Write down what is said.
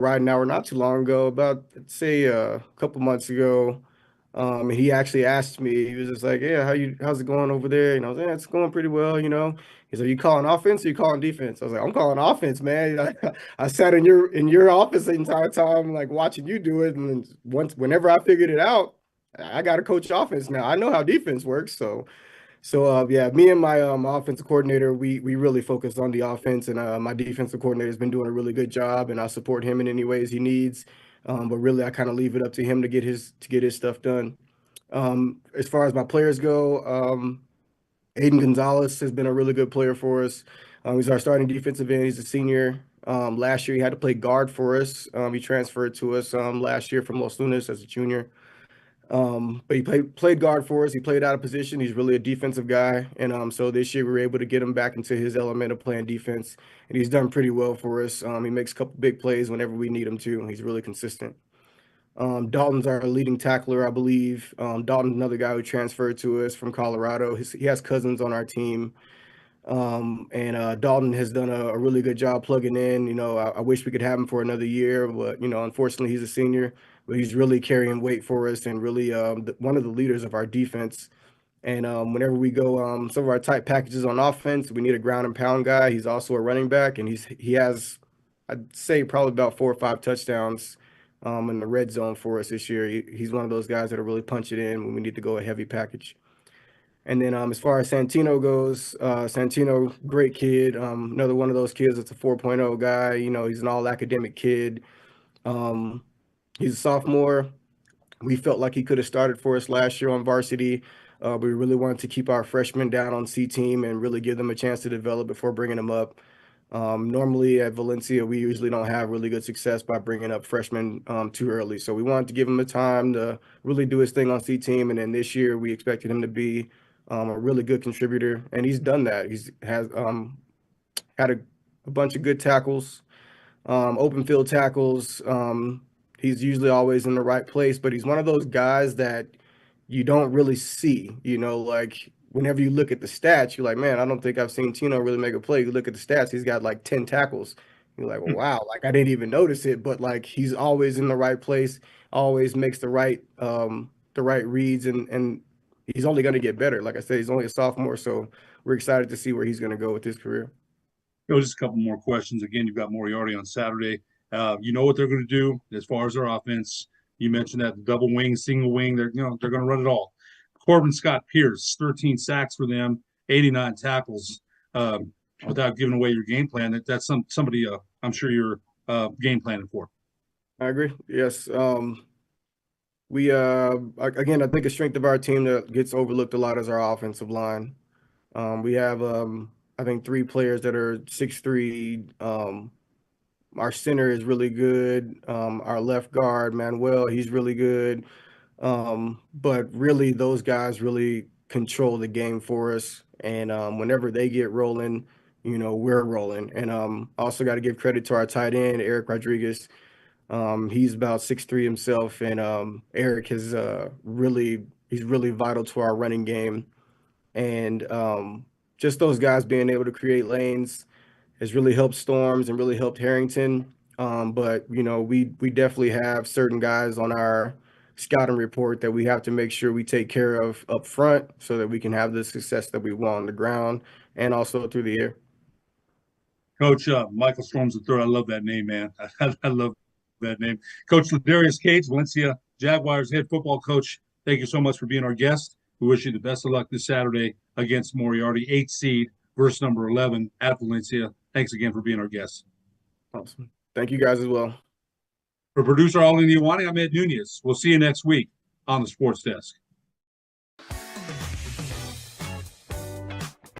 riding hour not too long ago, about say a couple months ago. He actually asked me, he was just like, "Yeah, how's it going over there?" And I was like, "Yeah, it's going pretty well. He's like, "You calling offense or you calling defense?" I was like, "I'm calling offense, man." I sat in your office the entire time, like watching you do it. And then whenever I figured it out, I got to coach offense now. I know how defense works, so yeah, me and my offensive coordinator, we really focus on the offense, and my defensive coordinator has been doing a really good job, and I support him in any ways he needs. But really, I kind of leave it up to him to get his stuff done. As far as my players go, Aiden Gonzalez has been a really good player for us. He's our starting defensive end. He's a senior. Last year, he had to play guard for us. He transferred to us last year from Los Lunas as a junior. But he played guard for us. He played out of position. He's really a defensive guy, and so this year we were able to get him back into his element of playing defense, and he's done pretty well for us. He makes a couple big plays whenever we need him to. He's really consistent. Dalton's our leading tackler, I believe. Dalton's another guy who transferred to us from Colorado. He has cousins on our team. And Dalton has done a really good job plugging in. I wish we could have him for another year, but unfortunately, he's a senior. But he's really carrying weight for us and really one of the leaders of our defense. And whenever we go some of our tight packages on offense, we need a ground and pound guy. He's also a running back, and he has, I'd say, probably about 4 or 5 touchdowns in the red zone for us this year. He's one of those guys that'll really punch it in when we need to go a heavy package. And then as far as Santino goes, Santino, great kid. Another one of those kids that's a 4.0 guy. He's an all academic kid. Um, he's a sophomore. We felt like he could have started for us last year on varsity. We really wanted to keep our freshmen down on C team and really give them a chance to develop before bringing them up. Normally at Valencia, we usually don't have really good success by bringing up freshmen too early. So we wanted to give him the time to really do his thing on C team. And then this year, we expected him to be a really good contributor, and he's done that. He's has had a bunch of good tackles, open field tackles. He's usually always in the right place, but he's one of those guys that you don't really see. Like whenever you look at the stats, you're like, man, I don't think I've seen Tino really make a play. You look at the stats, he's got like 10 tackles. You're like, well, wow, like I didn't even notice it, but like he's always in the right place, always makes the right reads, and he's only going to get better. Like I said, he's only a sophomore, so we're excited to see where he's going to go with his career. Just a couple more questions. Again, you've got Moriarty on Saturday. You know what they're going to do as far as their offense. You mentioned that the double wing, single wing, they're going to run it all. Corbin Scott Pierce, 13 sacks for them, 89 tackles. Without giving away your game plan, that's somebody I'm sure you're game planning for. I agree. Yes. We again, I think a strength of our team that gets overlooked a lot is our offensive line. We have I think 3 players that are 6'3". Our center is really good. Our left guard, Manuel, he's really good. But really, those guys really control the game for us. And whenever they get rolling, we're rolling. And also got to give credit to our tight end, Eric Rodriguez. He's about 6'3" himself, and Eric has he's really vital to our running game. And just those guys being able to create lanes has really helped Storms and really helped Harrington. But we definitely have certain guys on our scouting report that we have to make sure we take care of up front so that we can have the success that we want on the ground and also through the air. Coach Michael Storms the third. I love that name, man. I love that name. Coach LeDarrius Cates, Valencia Jaguars head football coach. Thank you so much for being our guest. We wish you the best of luck this Saturday against Moriarty, 8th seed, verse number 11 at Valencia. Thanks again for being our guest. Awesome. Thank you guys as well. For producer All in Iwani, I'm Ed Nunez. We'll see you next week on the Sports Desk.